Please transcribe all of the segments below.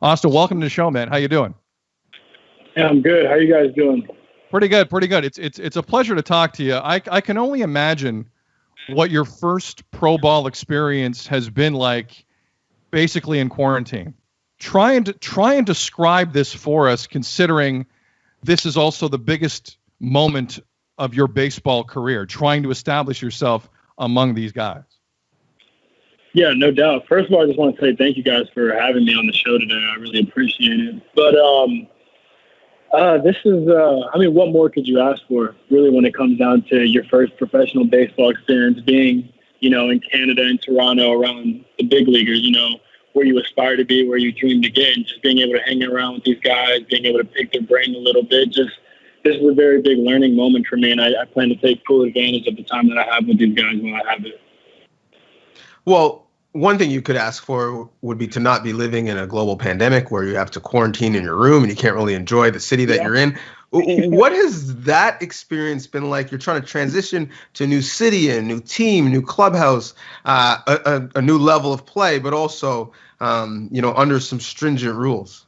Austin, welcome to the show, man. How you doing? Yeah, I'm good. How you guys doing? Pretty good, pretty good. It's a pleasure to talk to you. I can only imagine what your first pro ball experience has been like, basically in quarantine. Try and describe this for us, considering this is also the biggest moment of your baseball career, trying to establish yourself among these guys. Yeah, no doubt. First of all, I just want to say thank you guys for having me on the show today. I really appreciate it. But this is, I mean, what more could you ask for, really, when it comes down to your first professional baseball experience being, in Canada and Toronto around the big leaguers, where you aspire to be, where you dream to get, and just being able to hang around with these guys, being able to pick their brain a little bit. This is a very big learning moment for me, and I plan to take full advantage of the time that I have with these guys when I have it. Well, one thing you could ask for would be to not be living in a global pandemic where you have to quarantine in your room and you can't really enjoy the city that you're in. What has that experience been like? You're trying to transition to a new city, a new team, new clubhouse, a new level of play, but also, under some stringent rules.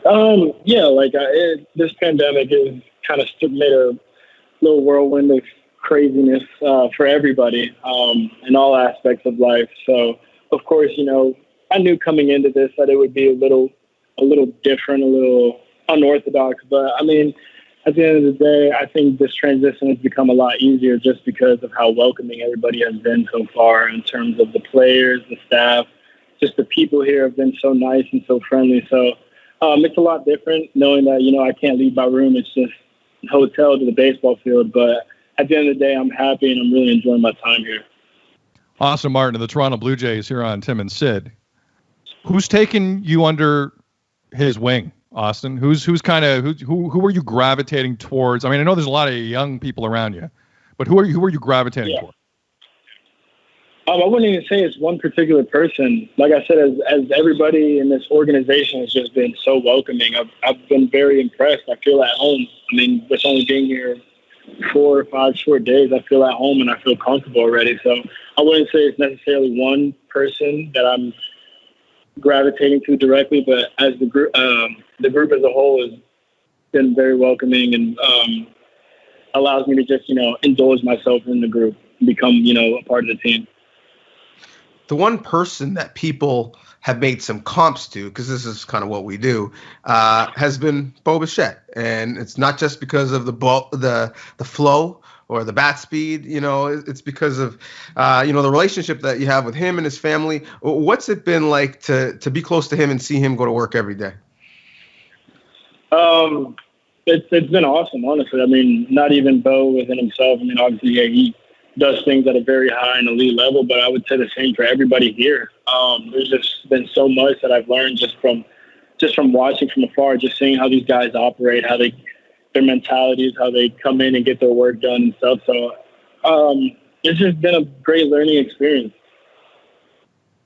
This pandemic has kind of made a little whirlwind of craziness for everybody in all aspects of life. So, of course, I knew coming into this that it would be a little different, a little unorthodox. But, I mean, at the end of the day, I think this transition has become a lot easier just because of how welcoming everybody has been so far in terms of the players, the staff, just the people here have been so nice and so friendly. So it's a lot different knowing that, I can't leave my room. It's just hotel to the baseball field. But at the end of the day, I'm happy and I'm really enjoying my time here. Austin Martin of the Toronto Blue Jays here on Tim and Sid. Who's taken you under his wing, Austin? Who are you gravitating towards? I mean, I know there's a lot of young people around you, but who are you gravitating toward? I wouldn't even say it's one particular person. Like I said, as everybody in this organization has just been so welcoming, I've been very impressed. I feel at home. I mean, with only being here 4 or 5 short days, I feel at home and I feel comfortable already. So I wouldn't say it's necessarily one person that I'm gravitating to directly, but as the group as a whole has been very welcoming and allows me to just, indulge myself in the group and become, a part of the team. The one person that people have made some comps to, because this is kind of what we do, has been Bo Bichette. And it's not just because of the flow or the bat speed, it's because of, the relationship that you have with him and his family. What's it been like to be close to him and see him go to work every day? It's been awesome, honestly. I mean, not even Bo within himself. I mean, obviously, yeah, he does things at a very high and elite level, but I would say the same for everybody here. There's just been so much that I've learned just from watching from afar, just seeing how these guys operate, their mentalities, how they come in and get their work done and stuff. So it's just been a great learning experience.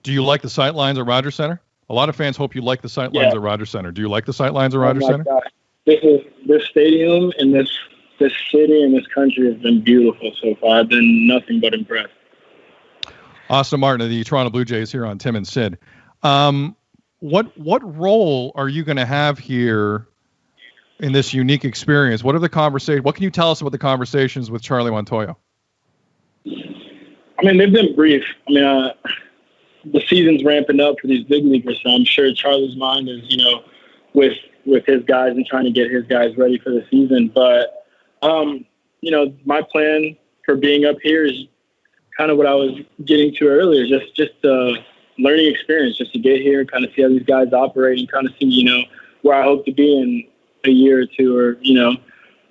Do you like the sightlines at Rogers Center? A lot of fans hope you like the sightlines at Rogers Center. Do you like the sightlines at Rogers Center? God. This stadium and this city and this country has been beautiful so far. I've been nothing but impressed. Austin Martin of the Toronto Blue Jays here on Tim and Sid. What role are you going to have here in this unique experience? What can you tell us about the conversations with Charlie Montoyo? I mean, they've been brief. I mean, the season's ramping up for these big leaguers, so I'm sure Charlie's mind is, with his guys and trying to get his guys ready for the season. But my plan for being up here is kind of what I was getting to earlier, just a learning experience, just to get here and kind of see how these guys operate and kind of see, where I hope to be in a year or two, or,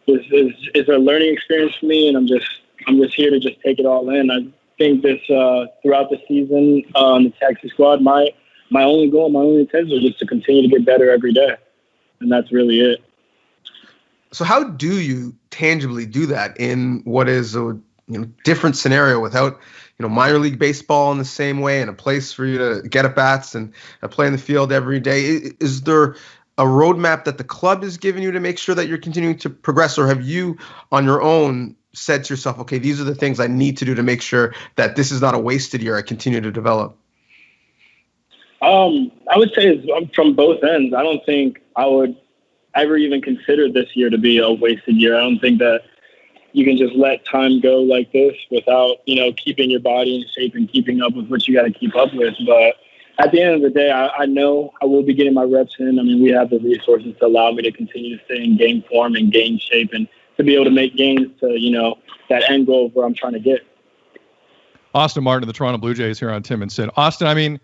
it's a learning experience for me. And I'm just here to just take it all in. I think this, throughout the season on the Texas squad, my only goal, my only intention is just to continue to get better every day. And that's really it. So how do you tangibly do that in what is a different scenario without minor league baseball in the same way and a place for you to get at bats and play in the field every day? Is there a roadmap that the club is giving you to make sure that you're continuing to progress, or have you on your own said to yourself, okay, these are the things I need to do to make sure that this is not a wasted year, I continue to develop? I would say it's from both ends. I don't think I would ever even consider this year to be a wasted year. I don't think that you can just let time go like this without, keeping your body in shape and keeping up with what you got to keep up with. But at the end of the day, I know I will be getting my reps in. I mean, we have the resources to allow me to continue to stay in game form and game shape and to be able to make gains to, that end goal of where I'm trying to get. Austin Martin of the Toronto Blue Jays here on Tim and Sid. Austin, I mean,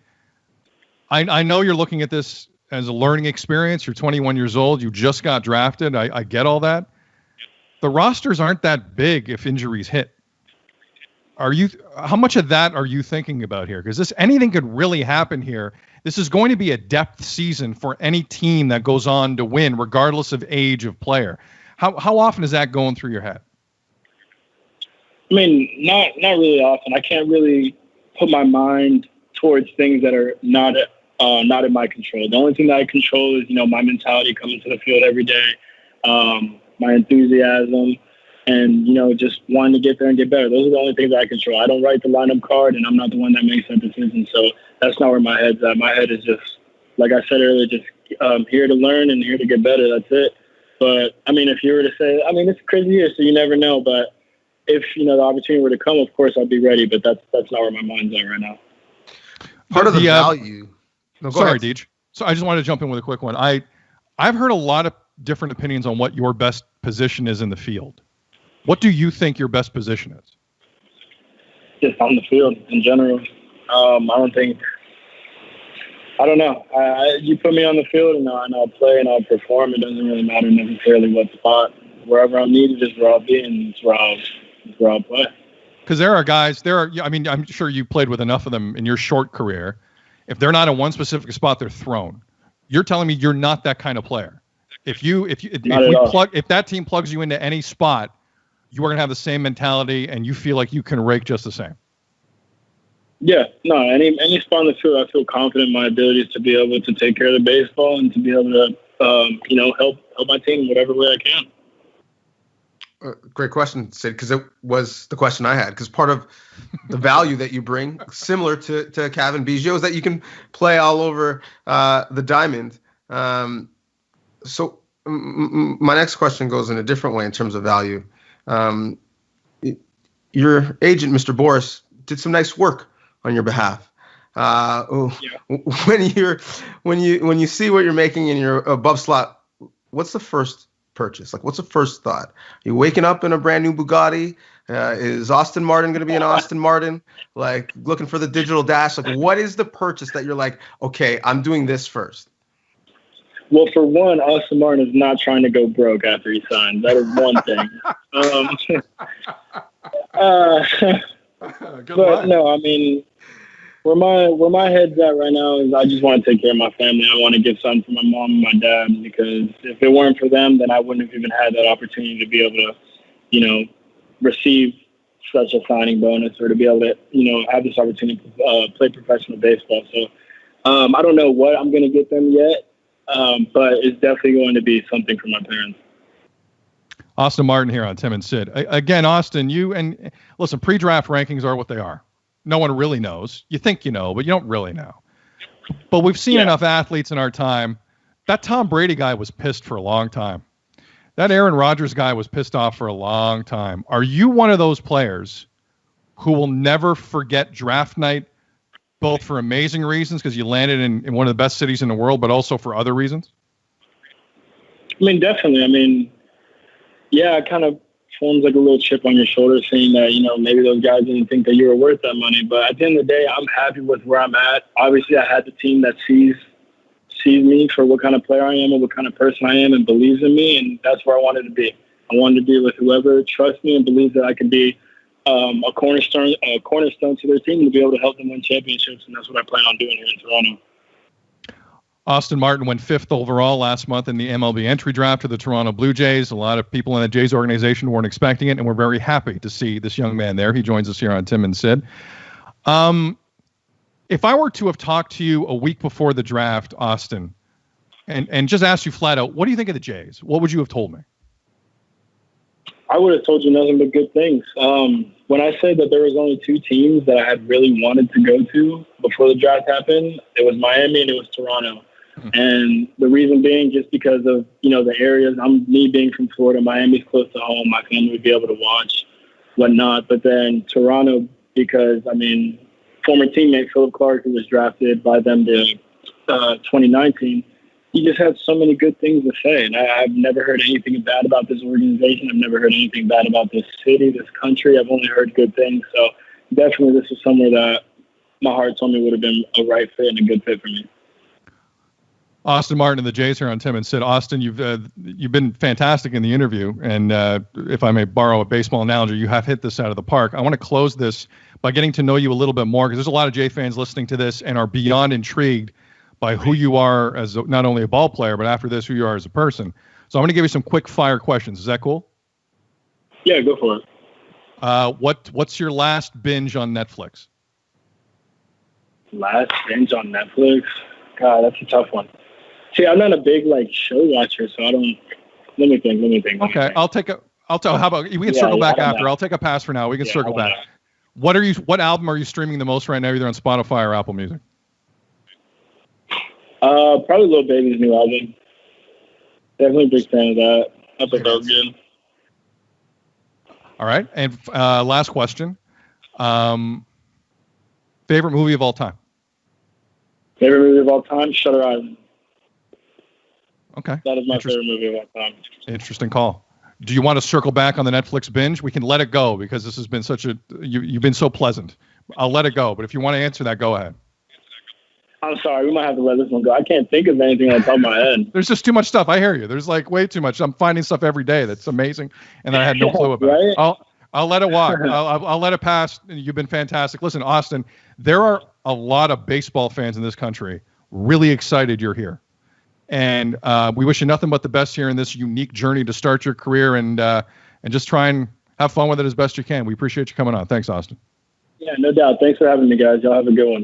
I know you're looking at this as a learning experience. You're 21 years old. You just got drafted. I get all that. The rosters aren't that big if injuries hit. How much of that are you thinking about here? Because anything could really happen here. This is going to be a depth season for any team that goes on to win, regardless of age of player. How often is that going through your head? I mean, not really often. I can't really put my mind towards things that are not in my control. The only thing that I control is, my mentality coming to the field every day, my enthusiasm, and, just wanting to get there and get better. Those are the only things that I control. I don't write the lineup card, and I'm not the one that makes that decision. So that's not where my head's at. My head is just, like I said earlier, just here to learn and here to get better. That's it. But, I mean, if you were to say, it's a crazy year, so you never know. But if, the opportunity were to come, of course, I'd be ready. But that's not where my mind's at right now. Part of the value. No, sorry, Deej. So I just wanted to jump in with a quick one. I've heard a lot of different opinions on what your best position is in the field. What do you think your best position is? Just on the field in general. I don't know. You put me on the field and I'll play and I'll perform. It doesn't really matter necessarily what spot. Wherever I'm needed is where I'll be, and it's where I'll play. Because I'm sure you played with enough of them in your short career. If they're not in one specific spot, they're thrown. You're telling me you're not that kind of player. If that team plugs you into any spot, you are going to have the same mentality and you feel like you can rake just the same. Yeah, no, any spot on the field, I feel confident in my abilities to be able to take care of the baseball and to be able to, help my team in whatever way I can. Great question, Sid, because it was the question I had. Because part of the value that you bring, similar to Kevin Biggio, is that you can play all over the diamond. So my next question goes in a different way in terms of value. Your agent, Mr. Boris, did some nice work on your behalf. When you see what you're making in your above slot, what's the first purchase? Like, what's the first thought? Are you waking up in a brand new Bugatti? Is Austin Martin going to be an Austin Martin? Like, looking for the digital dash? Like, what is the purchase that you're like, okay, I'm doing this first? Well, for one, Austin Martin is not trying to go broke after he signs. That is one thing. But no, I mean, where my head's at right now is I just want to take care of my family. I want to give something for my mom and my dad, because if it weren't for them, then I wouldn't have even had that opportunity to be able to, receive such a signing bonus or to be able to, have this opportunity to play professional baseball. So I don't know what I'm going to get them yet, but it's definitely going to be something for my parents. Austin Martin here on Tim and Sid. Again, Austin, listen, pre-draft rankings are what they are. No one really knows. You think you know, but you don't really know. But we've seen enough athletes in our time. That Tom Brady guy was pissed for a long time. That Aaron Rodgers guy was pissed off for a long time. Are you one of those players who will never forget draft night, both for amazing reasons, because you landed in one of the best cities in the world, but also for other reasons? I mean, definitely. I mean, yeah, it kind of forms like a little chip on your shoulder saying that, maybe those guys didn't think that you were worth that money. But at the end of the day, I'm happy with where I'm at. Obviously, I had the team that sees me for what kind of player I am and what kind of person I am and believes in me, and that's where I wanted to be. I wanted to be with whoever trusts me and believes that I can be a cornerstone to their team to be able to help them win championships, and that's what I plan on doing here in Toronto. Austin Martin went 5th overall last month in the MLB entry draft to the Toronto Blue Jays. A lot of people in the Jays organization weren't expecting it, and we're very happy to see this young man there. He joins us here on Tim and Sid. If I were to have talked to you a week before the draft, Austin, and just asked you flat out, what do you think of the Jays? What would you have told me? I would have told you nothing but good things. When I said that there was only 2 teams that I had really wanted to go to before the draft happened, it was Miami and it was Toronto. And the reason being just because of, the areas. Me being from Florida, Miami's close to home. My family would be able to watch, whatnot. But then Toronto, because, former teammate Philip Clark, who was drafted by them to 2019, he just had so many good things to say. And I've never heard anything bad about this organization. I've never heard anything bad about this city, this country. I've only heard good things. So definitely this is somewhere that my heart told me would have been a right fit and a good fit for me. Austin Martin and the Jays here on Tim and Sid. Austin, you've been fantastic in the interview. And if I may borrow a baseball analogy, you have hit this out of the park. I want to close this by getting to know you a little bit more, because there's a lot of Jay fans listening to this and are beyond intrigued by who you are as not only a ball player, but after this, who you are as a person. So I'm going to give you some quick fire questions. Is that cool? Yeah, go for it. What's your last binge on Netflix? Last binge on Netflix? God, that's a tough one. See, I'm not a big show watcher, so I don't. Let me think. Okay, How about we can circle back after? I'll take a pass for now. We can circle back. What album are you streaming the most right now, either on Spotify or Apple Music? Probably Lil Baby's new album. Definitely a big fan of that. I thought that was good. All right, and last question. Favorite movie of all time? Favorite movie of all time? Shutter Island. Okay. That is my favorite movie of all time. Interesting call. Do you want to circle back on the Netflix binge? We can let it go because this has been you've been so pleasant. I'll let it go, but if you want to answer that, go ahead. I'm sorry, we might have to let this one go. I can't think of anything on the top of my head. There's just too much stuff. I hear you. There's way too much. I'm finding stuff every day that's amazing, and I had no clue about. Right? I'll let it walk. I'll let it pass. You've been fantastic. Listen, Austin, there are a lot of baseball fans in this country really excited you're here. And we wish you nothing but the best here in this unique journey to start your career, and just try and have fun with it as best you can. We appreciate you coming on. Thanks, Austin. Yeah, no doubt. Thanks for having me, guys. Y'all have a good one.